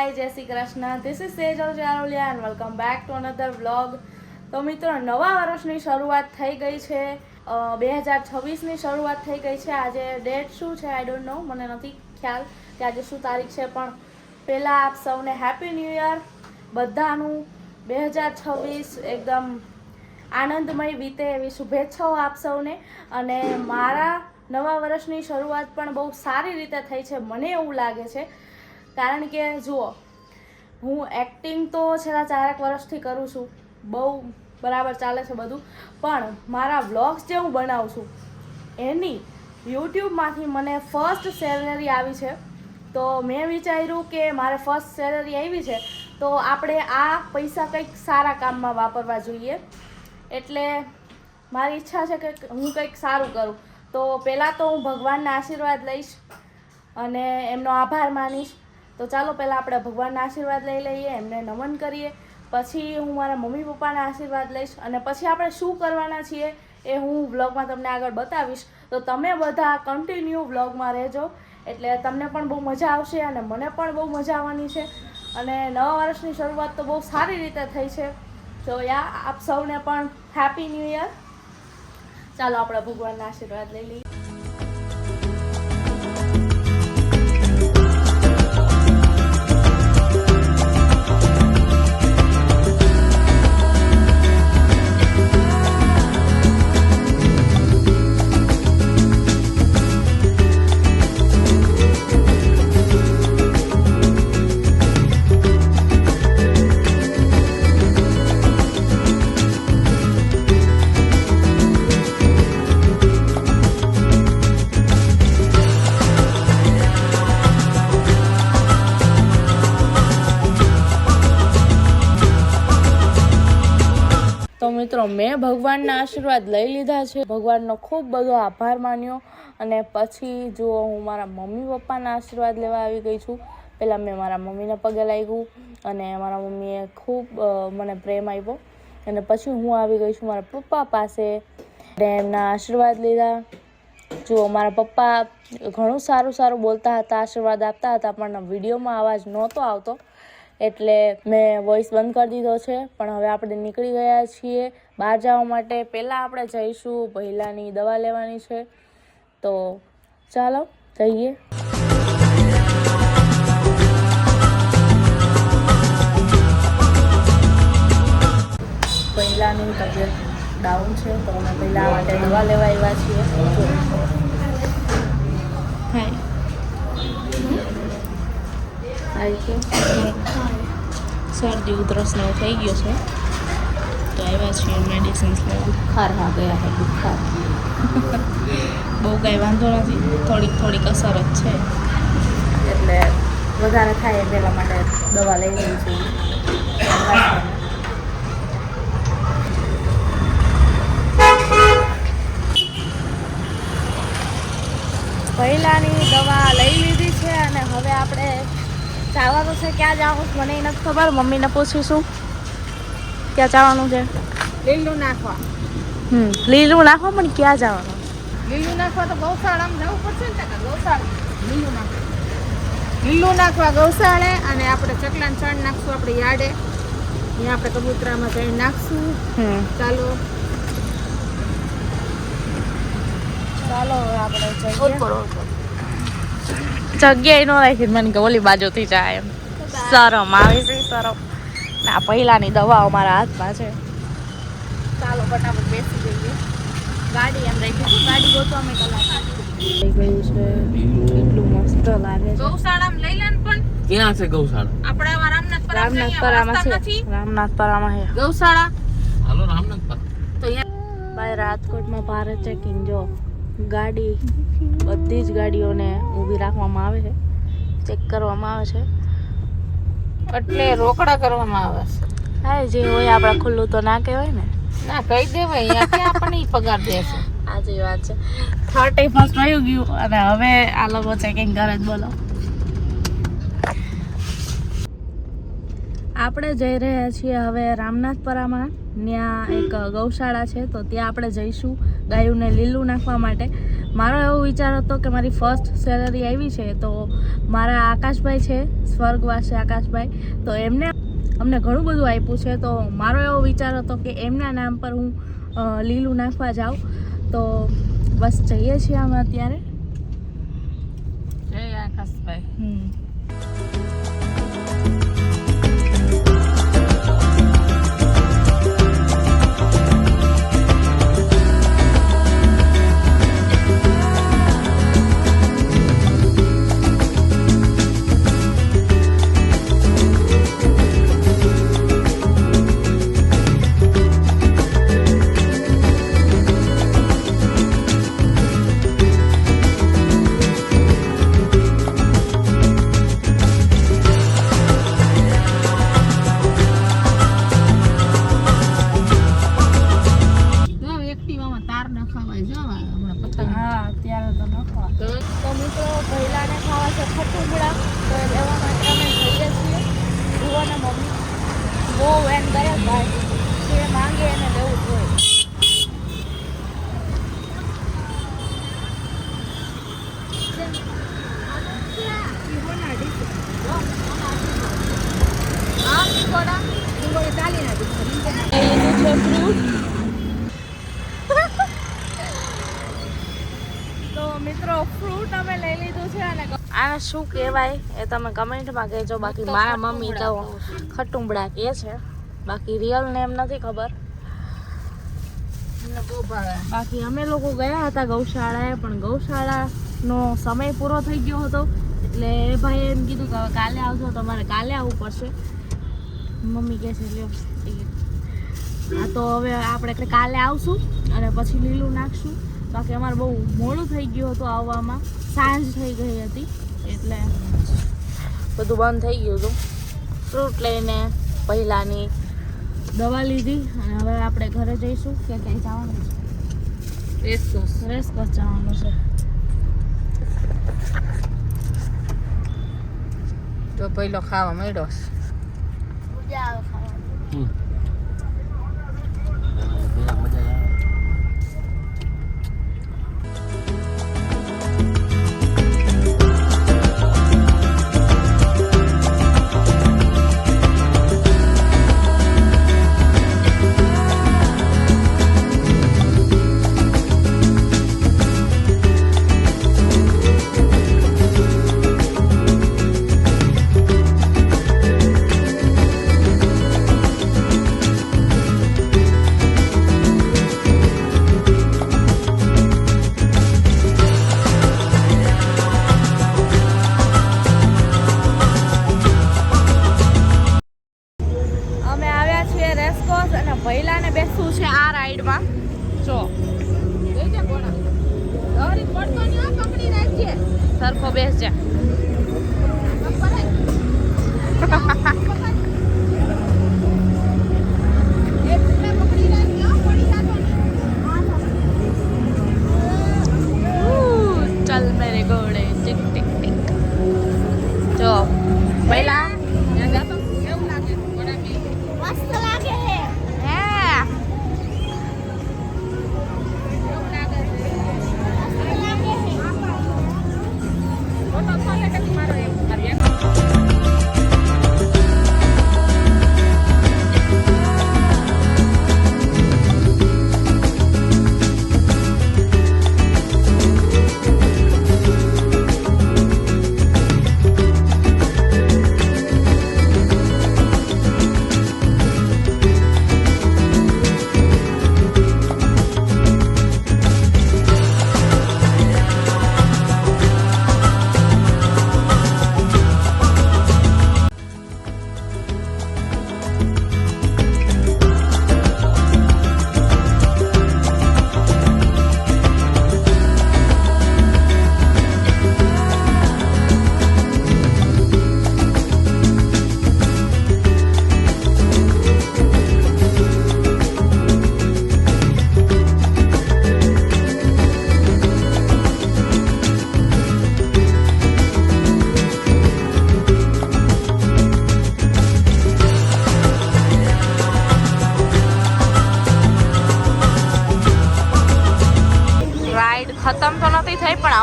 હાય જય Shri Krishna. This is Sejal Jarolia and welcome back to another vlog. તો મિત્રો, નવા વર્ષની શરૂઆત થઈ ગઈ છે. 2026ની શરૂઆત થઈ ગઈ છે. આજે ડેટ શું છે આઈ ડોન્ટ નો, મને નથી ખ્યાલ કે આજે શું તારીખ છે, પણ પહેલાં આપ સૌને હેપી ન્યૂ યર. બધાનું 2026 એકદમ આનંદમય વીતે એવી શુભેચ્છાઓ આપ સૌને. અને મારા નવા વર્ષની શરૂઆત પણ બહુ સારી રીતે થઈ છે, મને એવું લાગે છે. કારણ કે જુઓ, હું એક્ટિંગ તો છેલ્લા 4 વર્ષથી કરું છું, બહુ બરાબર ચાલે છે બધું, પણ મારા વ્લોગ્સ જે હું બનાવું છું એની યુટ્યુબમાંથી મને ફર્સ્ટ સેલરી આવી છે. તો મેં વિચાર્યું કે મારે ફર્સ્ટ સેલરી આવી છે તો આપણે આ પૈસા કંઈક સારા કામમાં વાપરવા જોઈએ. એટલે મારી ઈચ્છા છે કે હું કંઈક સારું કરું. તો પહેલાં તો હું ભગવાનના આશીર્વાદ લઈશ અને એમનો આભાર માનીશ. તો ચાલો પહેલાં આપણે ભગવાનના આશીર્વાદ લઈ લઈએ, એમને નમન કરીએ. પછી હું મારા મમ્મી પપ્પાના આશીર્વાદ લઈશ અને પછી આપણે શું કરવાના છીએ એ હું વ્લોગમાં તમને આગળ બતાવીશ. તો તમે બધા કન્ટિન્યુ વ્લોગમાં રહેજો, એટલે તમને પણ બહુ મજા આવશે અને મને પણ બહુ મજા આવવાની છે. અને નવા વર્ષની શરૂઆત તો બહુ સારી રીતે થઈ છે. તો આપ સૌને પણ હેપી ન્યૂ યર. ચાલો આપણે ભગવાનના આશીર્વાદ લઈ લઈએ. તો મિત્રો, મેં ભગવાનના આશીર્વાદ લઈ લીધા છે, ભગવાનનો ખૂબ બધો આભાર માન્યો. અને પછી જો હું મારા મમ્મી પપ્પાના આશીર્વાદ લેવા આવી ગઈ છું. પહેલાં મેં મારા મમ્મીને પગે લાગ્યું અને મારા મમ્મીએ ખૂબ મને પ્રેમ આપ્યો. અને પછી હું આવી ગઈ છું મારા પપ્પા પાસે, એમના આશીર્વાદ લીધા. જો મારા પપ્પા ઘણું સારું બોલતા હતા, આશીર્વાદ આપતા હતા, પણ વિડીયોમાં અવાજ નહોતો આવતો એટલે મેં વોઇસ બંધ કરી દીધો છે. પણ હવે આપણે નીકળી ગયા છીએ બહાર જવા માટે. પહેલાં આપણે જઈશું પહેલાંની દવા લેવાની છે, તો ચાલો જઈએ. પહેલાંની તબિયત ડાઉન છે તો અમે પહેલાં માટે દવા લેવા આવ્યા છીએ. શરદી ઉધરસનો થઈ ગયો છે તો આવ્યા છીએ મેડિસિન્સ લેવા. બુખાર હા ગયા છે બુખાર. બહુ કાંઈ વાંધો નથી, થોડીક અસર જ છે, એટલે વધારે થાય એટલા માટે દવા લઈ રહી છું. પહેલાંની દવા લઈ લીધી છે અને હવે આપણે જવાનું છે. ક્યાં જવાનું મને એ નથી ખબર, મમ્મીને પૂછીશું ક્યાં જવાનું છે. લીલું નાખવા. લીલું નાખવા, પણ ક્યાં જવાનું? લીલું નાખવા તો ગૌશાળામાં જવું પડશે ને. ગૌશાળા લીલું નાખવા ગૌશાળે. અને આપણે ચકલાને ચણ નાખશું આપણે યાર્ડે, અહીંયા આપણે કબૂતરામાં જઈને નાખશું. ચાલો હવે આપણે જગ્યાએ ન રાખી મને કે ઓલી બાજુથી જાય એમ શરમ આવે છે. શરમ ના, પહેલાંની દવાઓ મારા હાથમાં છે. ચાલો ફટાફટ બેસી જઈએ. ગાડી એમ રાખીશું, ગાડી ગોતવા મેં કલાક થઈ ગયું છે. એટલું મસ્ત લાગે છે. ગૌશાળામાં લઈ લે. પણ ક્યાં છે ગૌશાળા? આપણે રામનાથપરામાં છે. રામનાથપરામાં છે ગૌશાળા. હાલો રામનાથપરા. તો ભાઈ રાજકોટમાં ભારત ચેકિંગ, જો ગાડી બધી જ ગાડીઓને ઊભી રાખવામાં આવે છે, ચેક કરવામાં આવે છે, એટલે રોકડા કરવામાં આવે છે. હા, જે હોય આપણે ખુલ્લું તો ના કહેવાય ને. ના કહી દેવાય, અહીંયા ક્યાં આપણને પગાર દે છે. સાચી વાત છે. 31st વયું ગયું અને હવે આ લોકો ચેકિંગ કરે જ. બોલો, આપણે જઈ રહ્યા છીએ હવે રામનાથપરામાં. ત્યાં એક ગૌશાળા છે તો ત્યાં આપણે જઈશું ગાયોને લીલું નાખવા માટે. મારો એવો વિચાર હતો કે મારી ફર્સ્ટ સેલરી આવી છે તો મારા આકાશભાઈ છે સ્વર્ગવાસી આકાશભાઈ, તો એમને અમને ઘણું બધું આપ્યું છે, તો મારો એવો વિચાર હતો કે એમના નામ પર હું લીલું નાખવા જાઉં. તો બસ જઈએ છીએ અમે અત્યારે. જય આકાશભાઈ. હા, અત્યારે તો નખવા. તો મિત્રો પહેલાને ખાવા છે ખટુંબડા, તો એ લેવા માટે અમે જઈએ છીએ. જુઓ ને મમ્મી બહુ એમ કરે ભાઈ, જે માંગે એને લેવું જોઈએ. તો મિત્રો ફ્રૂટ અમે લઈ લીધું છે અને આને શું કહેવાય એ તમે કમેન્ટમાં કહેજો. બાકી મારા મમ્મી તો ખટુંબડા કહે છે, બાકી રિયલ નેમ નથી ખબર. બાકી અમે લોકો ગયા હતા ગૌશાળાએ, પણ ગૌશાળાનો સમય પૂરો થઈ ગયો હતો, એટલે એ ભાઈએ એમ કીધું કે હવે કાલે આવજો, તમારે કાલે આવવું પડશે. મમ્મી કહે છે લ્યો હા, તો હવે આપણે કાલે આવશું અને પછી લીલું નાખશું. બાકી અમારે બહુ મોડું થઈ ગયું હતું આવવામાં, સાંજ થઈ ગઈ હતી એટલે બધું બંધ થઈ ગયું હતું. ફ્રૂટ લઈને પહેલાંની દવા લીધી અને હવે આપણે ઘરે જઈશું. કે ક્યાંય જવાનું છે? રેસકોર્સ જવાનું છે. તો પહેલો ખાવા માંડ્યો છે. મજા આવે ખાવાની. મજા આવે. પહેલાને બેસવું છે આ રાઈડમાં. જો સરખો બેસજે. ચલ મેરે ઘોડે ટિક ટિક ટિક. જો પહેલા મસ્ત લાગે હે.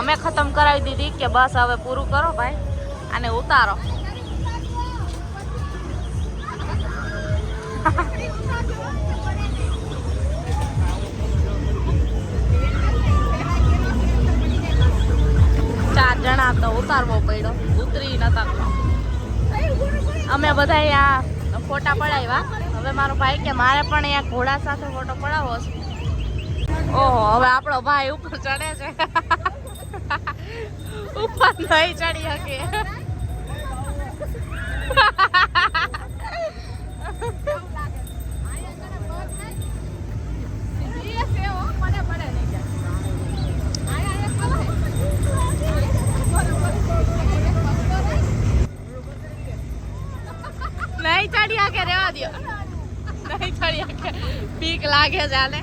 અમે ખતમ કરાવી દીધી કે બસ હવે પૂરું કરો ભાઈ અને ઉતારો. ચાર જણા તો ઉતારવો પડ્યો, ઉતરી નતા. અમે બધા આ ફોટા પડાવ્યા. હવે મારો ભાઈ કે મારે પણ અહીંયા ઘોડા સાથે ફોટો પડાવવો છે. ઓહો, હવે આપણો ભાઈ ઉપર ચડે છે. ઉપર નહીં ચડી શકે. નહીં ચડી શકે, રેવા દો. નહીં ચડી શકે, બીક લાગે છે આને.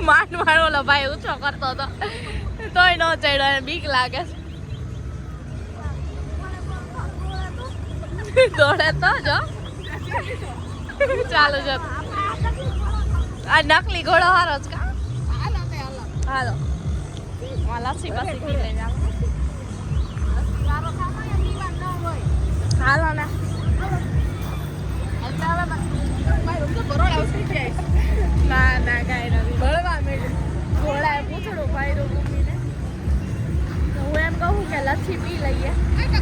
માંડ ઓલો ભાઈ ઊંચો કરતો હતો તોય નો ચડ્યો, એને બીક લાગે છે. દોડે તો જો. ચાલો જો, આ નકલી ઘોડો હારો જ કા. હાલો લસ્સી બસી પી લઈને હાલો ને. ના ના કાંઈ નથી, ભળવા મેળ્યું. ઘોડાએ પૂછડું ભાઈ મમ્મીને. હું એમ કહું કે લસ્સી પી લઈએ.